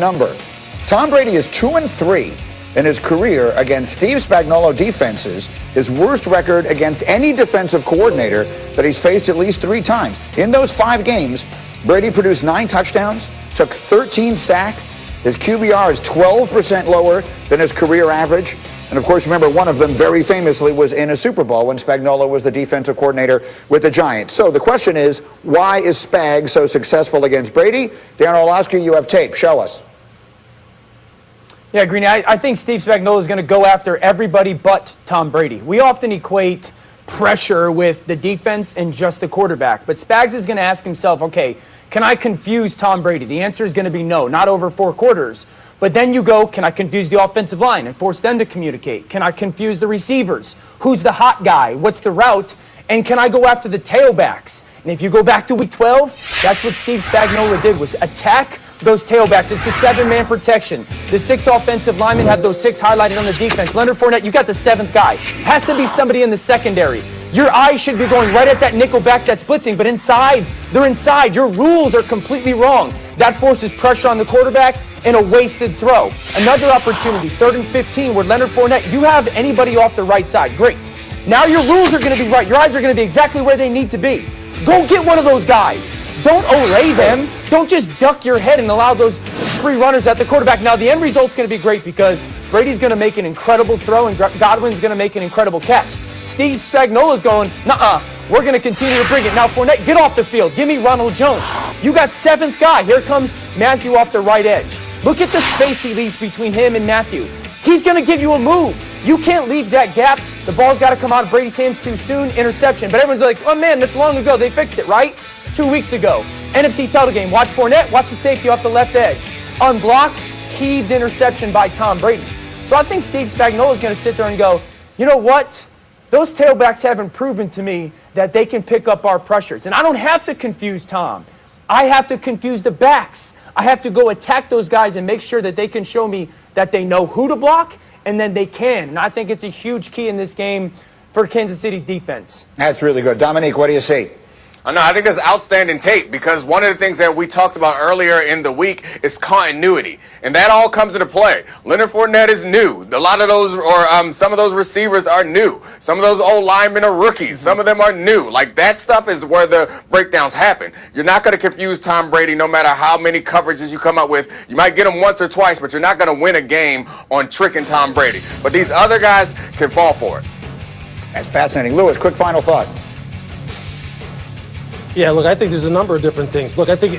number. Tom Brady is 2-3 in his career against Steve Spagnuolo defenses, his worst record against any defensive coordinator that he's faced at least 3 times. In those 5 games, Brady produced 9 touchdowns, took 13 sacks. His QBR is 12% lower than his career average. And of course, remember, one of them very famously was in a Super Bowl when Spagnuolo was the defensive coordinator with the Giants. So the question is, why is Spag so successful against Brady? Dan Orlowski, you have tape. Show us. Yeah, Greeny, I think Steve Spagnuolo is going to go after everybody but Tom Brady. We often equate pressure with the defense and just the quarterback. But Spags is going to ask himself, okay, can I confuse Tom Brady? The answer is going to be no, not over 4 quarters. But then you go, can I confuse the offensive line and force them to communicate? Can I confuse the receivers? Who's the hot guy? What's the route? And can I go after the tailbacks? And if you go back to week 12, that's what Steve Spagnuolo did, was attack those tailbacks. It's a 7-man protection. The 6 offensive linemen have those 6 highlighted on the defense. Leonard Fournette, you got the 7th guy. Has to be somebody in the secondary. Your eyes should be going right at that nickel back that's blitzing, but inside, they're inside. Your rules are completely wrong. That forces pressure on the quarterback and a wasted throw. Another opportunity, 3rd and 15, where Leonard Fournette, you have anybody off the right side. Great. Now your rules are going to be right. Your eyes are going to be exactly where they need to be. Go get one of those guys. Don't olay them. Don't just duck your head and allow those free runners at the quarterback. Now, the end result's going to be great because Brady's going to make an incredible throw and Godwin's going to make an incredible catch. Steve Spagnuolo's going, nuh-uh, we're going to continue to bring it. Now, Fournette, get off the field. Give me Ronald Jones. You got 7th guy. Here comes Matthew off the right edge. Look at the space he leaves between him and Matthew. He's going to give you a move. You can't leave that gap. The ball's got to come out of Brady's hands too soon. Interception. But everyone's like, oh, man, that's long ago. They fixed it, right? 2 weeks ago. NFC title game. Watch Fournette. Watch the safety off the left edge. Unblocked, heaved interception by Tom Brady. So I think Steve Spagnuolo is going to sit there and go, you know what? Those tailbacks haven't proven to me that they can pick up our pressures. And I don't have to confuse Tom. I have to confuse the backs. I have to go attack those guys and make sure that they can show me that they know who to block and then they can. And I think it's a huge key in this game for Kansas City's defense. That's really good. Dominique, what do you see? I think that's outstanding tape because one of the things that we talked about earlier in the week is continuity, and that all comes into play. Leonard Fournette is new. A lot of those, or some of those receivers are new. Some of those old linemen are rookies. Some of them are new. Like, that stuff is where the breakdowns happen. You're not going to confuse Tom Brady no matter how many coverages you come up with. You might get him once or twice, but you're not going to win a game on tricking Tom Brady. But these other guys can fall for it. That's fascinating. Lewis, quick final thought. Yeah, look, I think there's a number of different things. Look, I think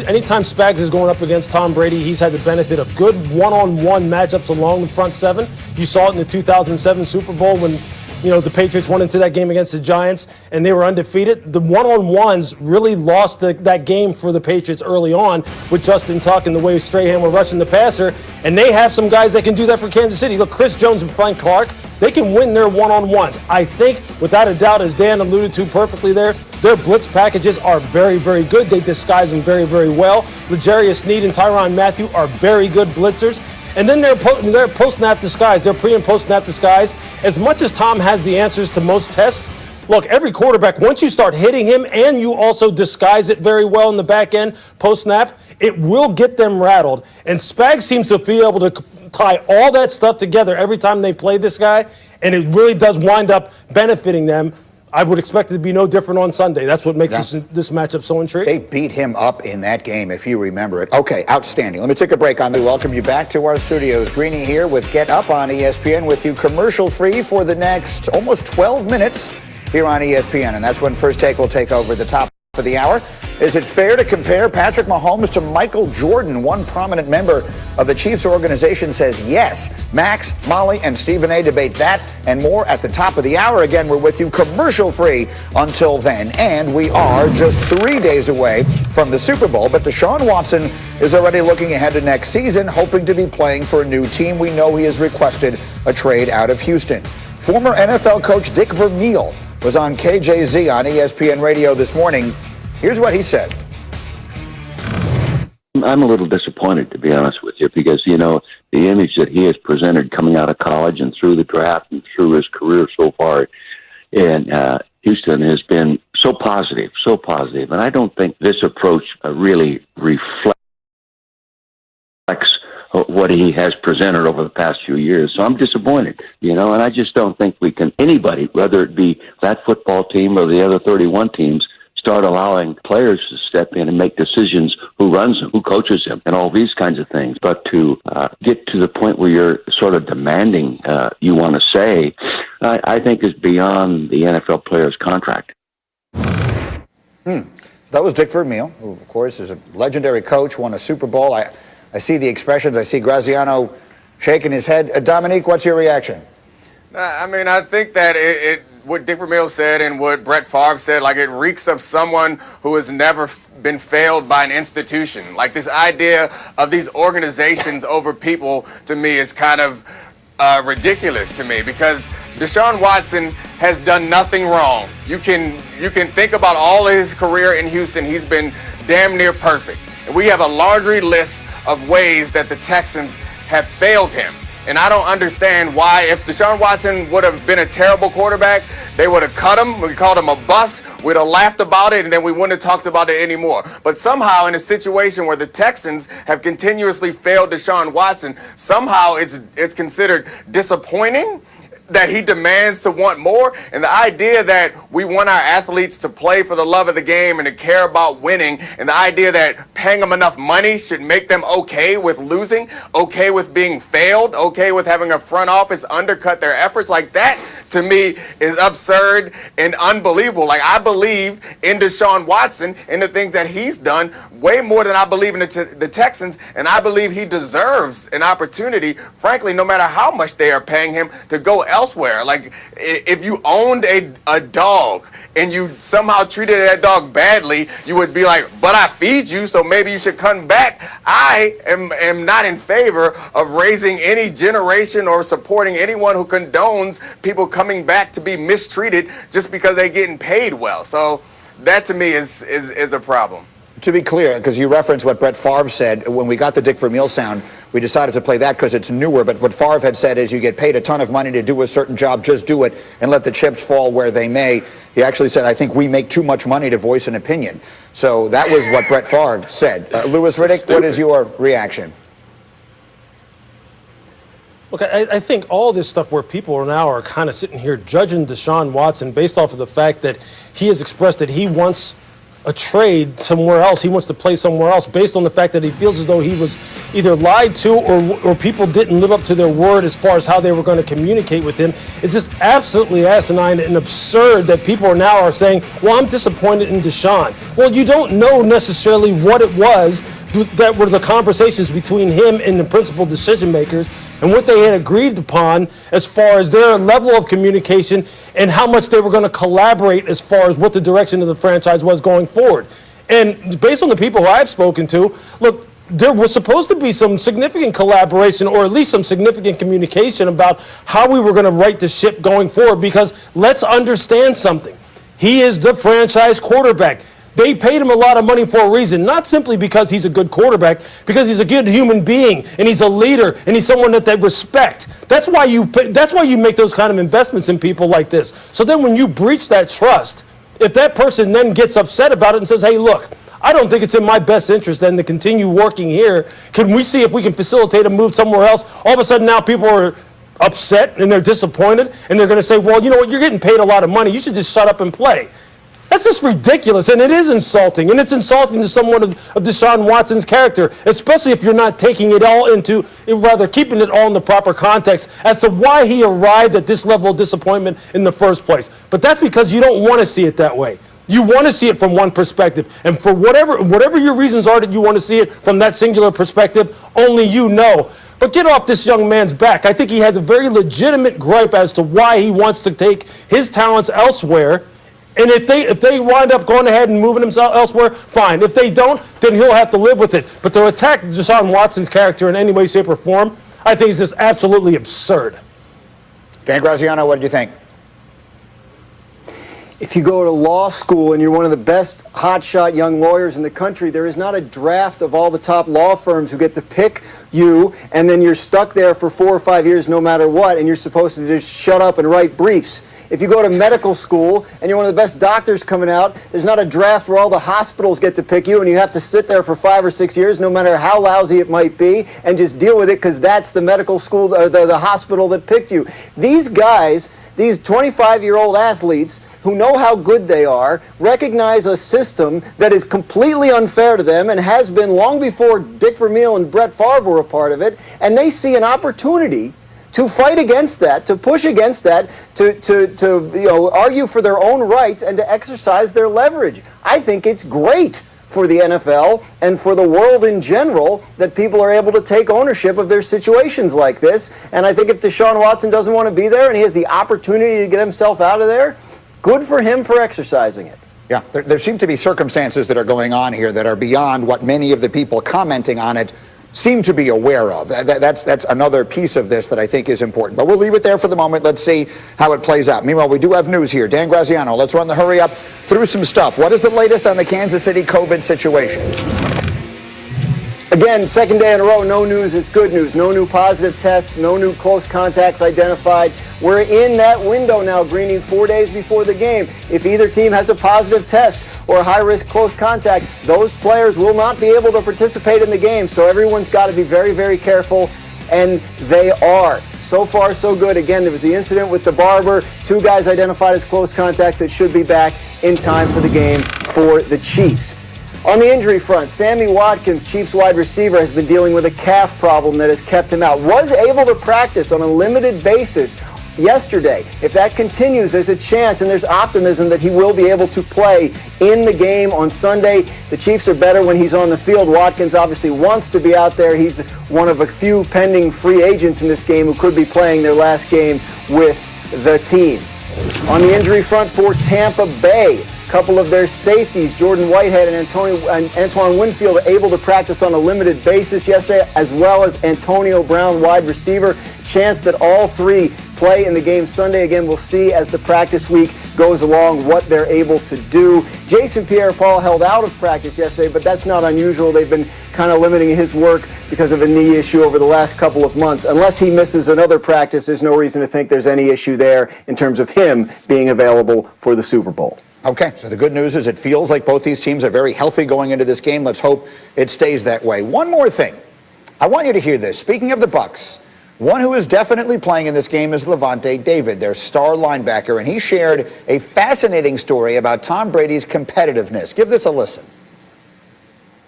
anytime Spags is going up against Tom Brady, he's had the benefit of good one-on-one matchups along the front 7. You saw it in the 2007 Super Bowl when, the Patriots went into that game against the Giants and they were undefeated. The one-on-ones really lost that game for the Patriots early on with Justin Tuck and the way Strahan were rushing the passer. And they have some guys that can do that for Kansas City. Look, Chris Jones and Frank Clark, they can win their one-on-ones. I think, without a doubt, as Dan alluded to perfectly there, their blitz packages are very, very good. They disguise them very, very well. L'Jarius Sneed and Tyrann Mathieu are very good blitzers. And then their post-snap disguise, their pre- and post-snap disguise, as much as Tom has the answers to most tests, look, every quarterback, once you start hitting him and you also disguise it very well in the back end post-snap, it will get them rattled. And Spags seems to be able to tie all that stuff together every time they play this guy, and it really does wind up benefiting them. I would expect it to be no different on Sunday. That's what makes this matchup so intriguing. They beat him up in that game, if you remember it. Okay, outstanding. Let me take a break on that. Welcome you back to our studios. Greeny here with Get Up on ESPN with you commercial-free for the next almost 12 minutes here on ESPN. And that's when First Take will take over the top of the hour. Is it fair to compare Patrick Mahomes to Michael Jordan? One prominent member of the Chiefs organization says yes. Max, Molly, and Stephen A. debate that and more at the top of the hour. Again, we're with you commercial-free until then. And we are just 3 days away from the Super Bowl. But Deshaun Watson is already looking ahead to next season, hoping to be playing for a new team. We know he has requested a trade out of Houston. Former NFL coach Dick Vermeil was on KJZ on ESPN Radio this morning. Here's what he said. I'm a little disappointed, to be honest with you, because, the image that he has presented coming out of college and through the draft and through his career so far in Houston has been so positive. And I don't think this approach really reflects what he has presented over the past few years. So I'm disappointed, and I just don't think we can, anybody, whether it be that football team or the other 31 teams, start allowing players to step in and make decisions, who runs them, who coaches them, and all these kinds of things. But to get to the point where you're sort of demanding you want to say, I think is beyond the NFL player's contract. That was Dick Vermeil, who, of course, is a legendary coach, won a Super Bowl. I see the expressions. I see Graziano shaking his head. Dominique, what's your reaction? I mean, I think that what Dick Vermeil said and what Brett Favre said, like, it reeks of someone who has never been failed by an institution. Like, this idea of these organizations over people, to me, is kind of ridiculous to me, because Deshaun Watson has done nothing wrong. You can think about all of his career in Houston. He's been damn near perfect. And we have a laundry list of ways that the Texans have failed him. And I don't understand why, if Deshaun Watson would have been a terrible quarterback, they would have cut him, we called him a bust, we'd have laughed about it, and then we wouldn't have talked about it anymore. But somehow, in a situation where the Texans have continuously failed Deshaun Watson, somehow it's considered disappointing that he demands to want more. And the idea that we want our athletes to play for the love of the game and to care about winning, and the idea that paying them enough money should make them okay with losing, okay with being failed, okay with having a front office undercut their efforts, like that, to me, is absurd and unbelievable. Like, I believe in Deshaun Watson and the things that he's done way more than I believe in the Texans, and I believe he deserves an opportunity, frankly, no matter how much they are paying him, to go elsewhere. Like, if you owned a dog and you somehow treated that dog badly, you would be like, but I feed you, so maybe you should come back. I am not in favor of raising any generation or supporting anyone who condones people coming back to be mistreated just because they're getting paid well. So that, to me, is a problem. To be clear, because you referenced what Brett Favre said, when we got the Dick Vermeil sound, we decided to play that because it's newer. But what Favre had said is, you get paid a ton of money to do a certain job, just do it and let the chips fall where they may. He actually said, I think we make too much money to voice an opinion. So that was what Brett Favre said. Louis Riddick, what is your reaction? Look, I think all this stuff where people are now kind of sitting here judging Deshaun Watson based off of the fact that he has expressed that he wants a trade somewhere else, he wants to play somewhere else, based on the fact that he feels as though he was either lied to or people didn't live up to their word as far as how they were going to communicate with him. It's just absolutely asinine and absurd that people are saying, well, I'm disappointed in Deshaun. Well, you don't know necessarily what it was that were the conversations between him and the principal decision makers and what they had agreed upon as far as their level of communication and how much they were going to collaborate as far as what the direction of the franchise was going forward. And based on the people who I've spoken to, look, there was supposed to be some significant collaboration or at least some significant communication about how we were going to right the ship going forward, because let's understand something. He is the franchise quarterback. They paid him a lot of money for a reason, not simply because he's a good quarterback, because he's a good human being and he's a leader and he's someone that they respect. That's why you make those kind of investments in people like this. So then when you breach that trust, if that person then gets upset about it and says, hey, look, I don't think it's in my best interest then to continue working here. Can we see if we can facilitate a move somewhere else? All of a sudden now people are upset and they're disappointed and they're going to say, well, you know what, you're getting paid a lot of money. You should just shut up and play. That's just ridiculous, and it is insulting, and it's insulting to someone of Deshaun Watson's character, especially if you're not taking it all into, rather keeping it all in the proper context as to why he arrived at this level of disappointment in the first place. But that's because you don't want to see it that way. You want to see it from one perspective, and for whatever your reasons are that you want to see it from that singular perspective, only you know. But get off this young man's back. I think he has a very legitimate gripe as to why he wants to take his talents elsewhere. And if they wind up going ahead and moving himself elsewhere, fine. If they don't, then he'll have to live with it. But to attack Deshaun Watson's character in any way, shape, or form, I think is just absolutely absurd. Dan Graziano, what did you think? If you go to law school and you're one of the best hotshot young lawyers in the country, there is not a draft of all the top law firms who get to pick you, and then you're stuck there for 4 or 5 years no matter what, and you're supposed to just shut up and write briefs. If you go to medical school and you're one of the best doctors coming out, there's not a draft where all the hospitals get to pick you and you have to sit there for 5 or 6 years, no matter how lousy it might be, and just deal with it because that's the medical school or the hospital that picked you. These guys, these 25-year-old athletes who know how good they are, recognize a system that is completely unfair to them and has been long before Dick Vermeil and Brett Favre were a part of it, and they see an opportunity to fight against that, to push against that, to argue for their own rights and to exercise their leverage. I think it's great for the NFL and for the world in general that people are able to take ownership of their situations like this. And I think if Deshaun Watson doesn't want to be there and he has the opportunity to get himself out of there, good for him for exercising it. Yeah, there seem to be circumstances that are going on here that are beyond what many of the people commenting on it seem to be aware of. That's another piece of this that I think is important. But we'll leave it there for the moment. Let's see how it plays out. Meanwhile, we do have news here. Dan Graziano, let's run the hurry up through some stuff. What is the latest on the Kansas City COVID situation? Again, second day in a row, no news is good news. No new positive tests, no new close contacts identified. We're in that window now, Greeny, 4 days before the game. If either team has a positive test or a high-risk close contact, those players will not be able to participate in the game. So everyone's got to be very, very careful, and they are. So far, so good. Again, there was the incident with the barber. 2 guys identified as close contacts that should be back in time for the game for the Chiefs. On the injury front, Sammy Watkins, Chiefs wide receiver, has been dealing with a calf problem that has kept him out. Was able to practice on a limited basis yesterday. If that continues, there's a chance and there's optimism that he will be able to play in the game on Sunday. The Chiefs are better when he's on the field. Watkins obviously wants to be out there. He's one of a few pending free agents in this game who could be playing their last game with the team. On the injury front for Tampa Bay, a couple of their safeties, Jordan Whitehead and Antoine Winfield, are able to practice on a limited basis yesterday, as well as Antonio Brown, wide receiver. Chance that all 3 play in the game Sunday. Again, we'll see as the practice week goes along what they're able to do. Jason Pierre-Paul held out of practice yesterday, but that's not unusual. They've been kind of limiting his work because of a knee issue over the last couple of months. Unless he misses another practice, there's no reason to think there's any issue there in terms of him being available for the Super Bowl. Okay, so the good news is it feels like both these teams are very healthy going into this game. Let's hope it stays that way. One more thing. I want you to hear this. Speaking of the Bucs, one who is definitely playing in this game is Levante David, their star linebacker, and he shared a fascinating story about Tom Brady's competitiveness. Give this a listen.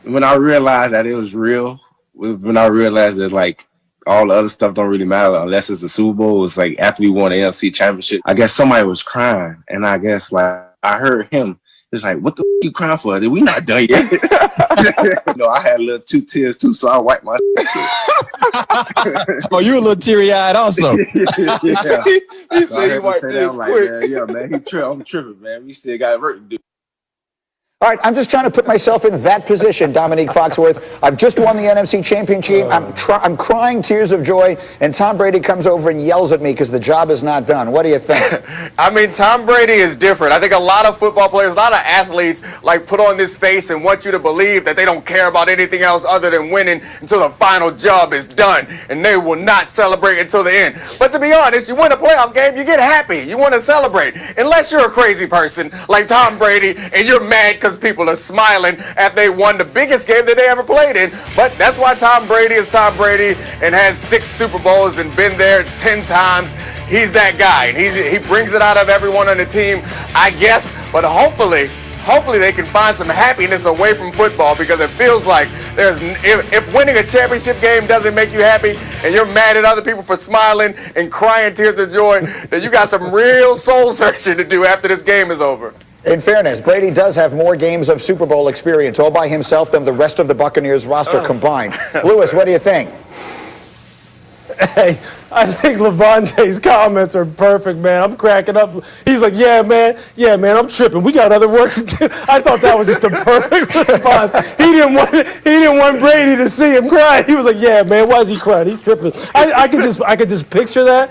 When I realized that it was real, when I realized that, like, all the other stuff don't really matter unless it's a Super Bowl, it's like after we won the NFC Championship, I guess somebody was crying, and I guess, like, I heard him. It's like, what the f*** you crying for? We not done yet. I had a little 2 tears too, so I wiped my. Oh, you a little teary-eyed also. Yeah. He said he wiped his quick. Man, I'm tripping, man. We still got work to do. All right, I'm just trying to put myself in that position, Dominique Foxworth. I've just won the NFC Championship game. I'm crying tears of joy, and Tom Brady comes over and yells at me because the job is not done. What do you think? I mean, Tom Brady is different. I think a lot of football players, a lot of athletes, like, put on this face and want you to believe that they don't care about anything else other than winning until the final job is done, and they will not celebrate until the end. But to be honest, you win a playoff game, you get happy. You want to celebrate. Unless you're a crazy person like Tom Brady and you're mad because people are smiling after they won the biggest game that they ever played in. But that's why Tom Brady is Tom Brady and has 6 Super Bowls and been there 10 times. He's that guy, and he brings it out of everyone on the team, I guess. But hopefully they can find some happiness away from football, because it feels like if winning a championship game doesn't make you happy and you're mad at other people for smiling and crying tears of joy, then you got some real soul searching to do after this game is over. In fairness, Brady does have more games of Super Bowl experience all by himself than the rest of the Buccaneers roster combined. Lewis, what do you think? Hey, I think Levante's comments are perfect, man. I'm cracking up. He's like, yeah, man, I'm tripping. We got other work to do. I thought that was just the perfect response. He didn't want Brady to see him cry. He was like, yeah, man, why is he crying? He's tripping. I could just picture that.